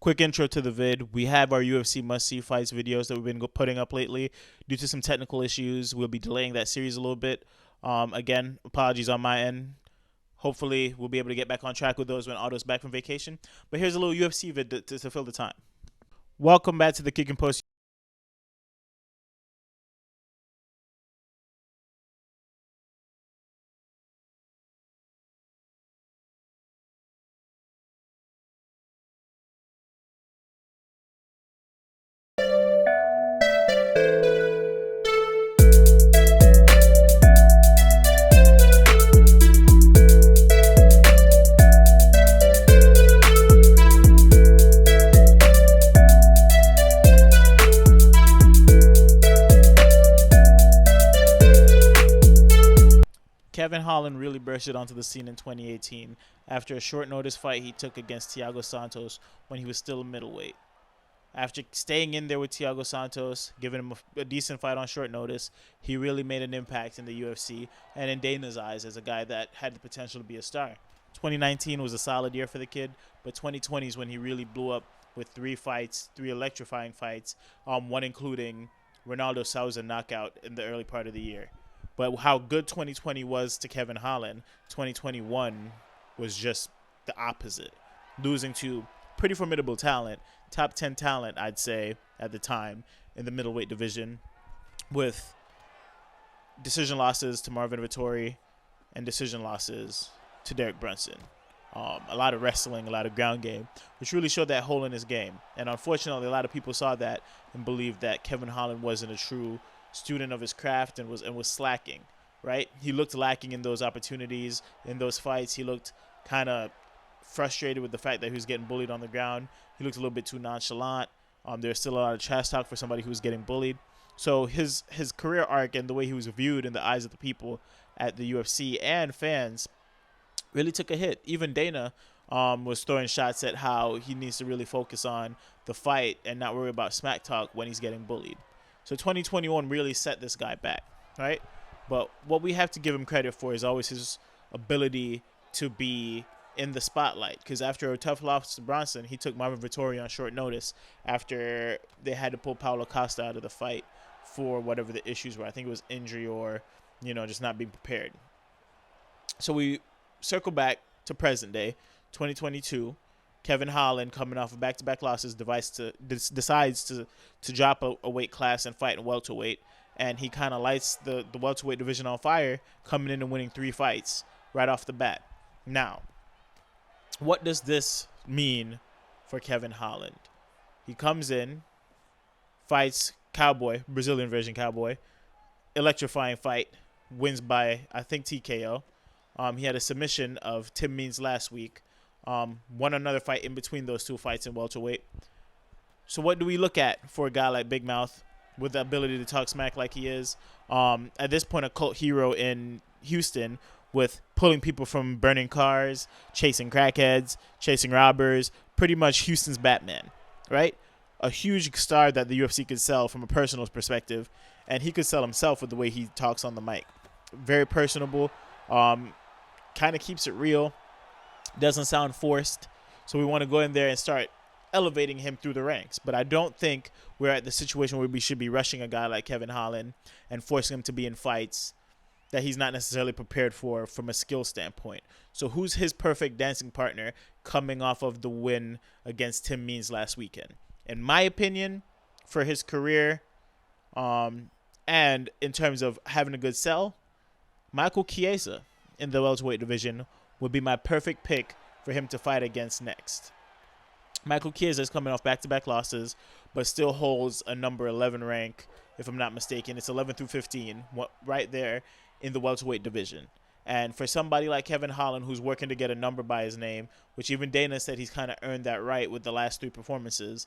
Quick intro to the vid. We have our UFC must-see fights videos that we've been putting up lately. Due to some technical issues, we'll be delaying that series a little bit. Again, apologies on my end. Hopefully, we'll be able to get back on track with those when Otto's back from vacation. But here's a little UFC vid to fill the time. Welcome back to the KickNPost. Kevin Holland really bursted onto the scene in 2018 after a short notice fight he took against Thiago Santos when he was still a middleweight. After staying in there with Thiago Santos, giving him a decent fight on short notice, he really made an impact in the UFC and in Dana's eyes as a guy that had the potential to be a star. 2019 was a solid year for the kid, but 2020 is when he really blew up with three electrifying fights, one including Ronaldo Souza knockout in the early part of the year. But how good 2020 was to Kevin Holland, 2021 was just the opposite. Losing to pretty formidable talent, top 10 talent, I'd say, at the time, in the middleweight division, with decision losses to Marvin Vettori and decision losses to Derek Brunson. A lot of wrestling, a lot of ground game, which really showed that hole in his game. And unfortunately, a lot of people saw that and believed that Kevin Holland wasn't a true student of his craft and was slacking, right? He looked lacking in those opportunities, in those fights. He looked kind of frustrated with the fact that he was getting bullied on the ground. He looked a little bit too nonchalant. There's still a lot of trash talk for somebody who was getting bullied. So his career arc and the way he was viewed in the eyes of the people at the UFC and fans really took a hit. Even Dana was throwing shots at how he needs to really focus on the fight and not worry about smack talk when he's getting bullied. So 2021 really set this guy back, right? But what we have to give him credit for is always his ability to be in the spotlight. Because after a tough loss to Bronson, he took Marvin Vettori on short notice after they had to pull Paulo Costa out of the fight for whatever the issues were. I think it was injury or, just not being prepared. So we circle back to present day, 2022. Kevin Holland, coming off of back-to-back losses, decides to drop a weight class and fight in welterweight. And he kind of lights the welterweight division on fire, coming in and winning 3 fights right off the bat. Now, what does this mean for Kevin Holland? He comes in, fights Cowboy, Brazilian version Cowboy, electrifying fight, wins by, I think, TKO. He had a submission of Tim Means last week. Won another fight in between those 2 fights in welterweight. So what do we look at for a guy like Big Mouth with the ability to talk smack like he is? At this point, a cult hero in Houston with pulling people from burning cars, chasing crackheads, chasing robbers, pretty much Houston's Batman, right? A huge star that the UFC could sell from a personal perspective, and he could sell himself with the way he talks on the mic. Very personable, kind of keeps it real. Doesn't sound forced, so we want to go in there and start elevating him through the ranks. But I don't think we're at the situation where we should be rushing a guy like Kevin Holland and forcing him to be in fights that he's not necessarily prepared for from a skill standpoint. So who's his perfect dancing partner coming off of the win against Tim Means last weekend? In my opinion, for his career and in terms of having a good sell, Michael Chiesa in the welterweight division would be my perfect pick for him to fight against next. Michael Chiesa is coming off back-to-back losses, but still holds a number 11 rank, if I'm not mistaken. It's 11 through 15, right there in the welterweight division. And for somebody like Kevin Holland, who's working to get a number by his name, which even Dana said he's kind of earned that right with the last 3 performances,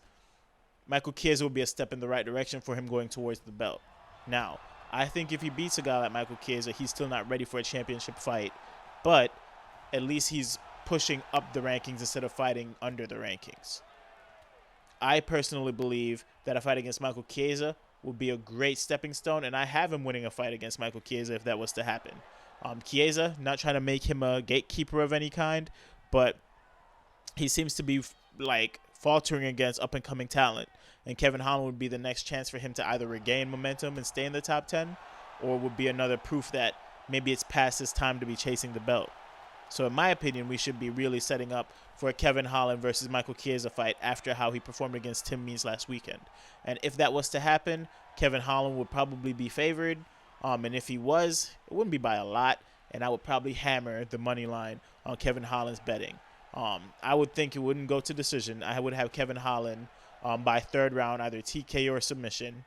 Michael Chiesa will be a step in the right direction for him going towards the belt. Now, I think if he beats a guy like Michael Chiesa, he's still not ready for a championship fight, but at least he's pushing up the rankings instead of fighting under the rankings. I personally believe that a fight against Michael Chiesa would be a great stepping stone, and I have him winning a fight against Michael Chiesa if that was to happen. Chiesa, not trying to make him a gatekeeper of any kind, but he seems to be like faltering against up and coming talent, and Kevin Holland would be the next chance for him to either regain momentum and stay in the top 10, or would be another proof that maybe it's past his time to be chasing the belt. So in my opinion, we should be really setting up for a Kevin Holland versus Michael Chiesa fight after how he performed against Tim Means last weekend. And if that was to happen, Kevin Holland would probably be favored. And if he was, it wouldn't be by a lot. And I would probably hammer the money line on Kevin Holland's betting. I would think it wouldn't go to decision. I would have Kevin Holland by third round, either TKO or submission.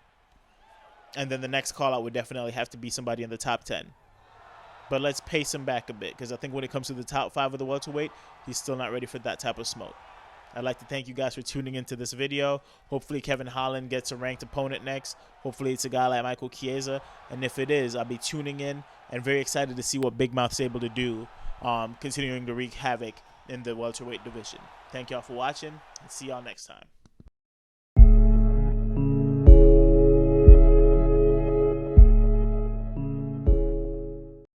And then the next call out would definitely have to be somebody in the top 10. But let's pace him back a bit, because I think when it comes to the top 5 of the welterweight, he's still not ready for that type of smoke. I'd like to thank you guys for tuning into this video. Hopefully Kevin Holland gets a ranked opponent next. Hopefully it's a guy like Michael Chiesa. And if it is, I'll be tuning in and very excited to see what Big Mouth's able to do, continuing to wreak havoc in the welterweight division. Thank y'all for watching, and see y'all next time.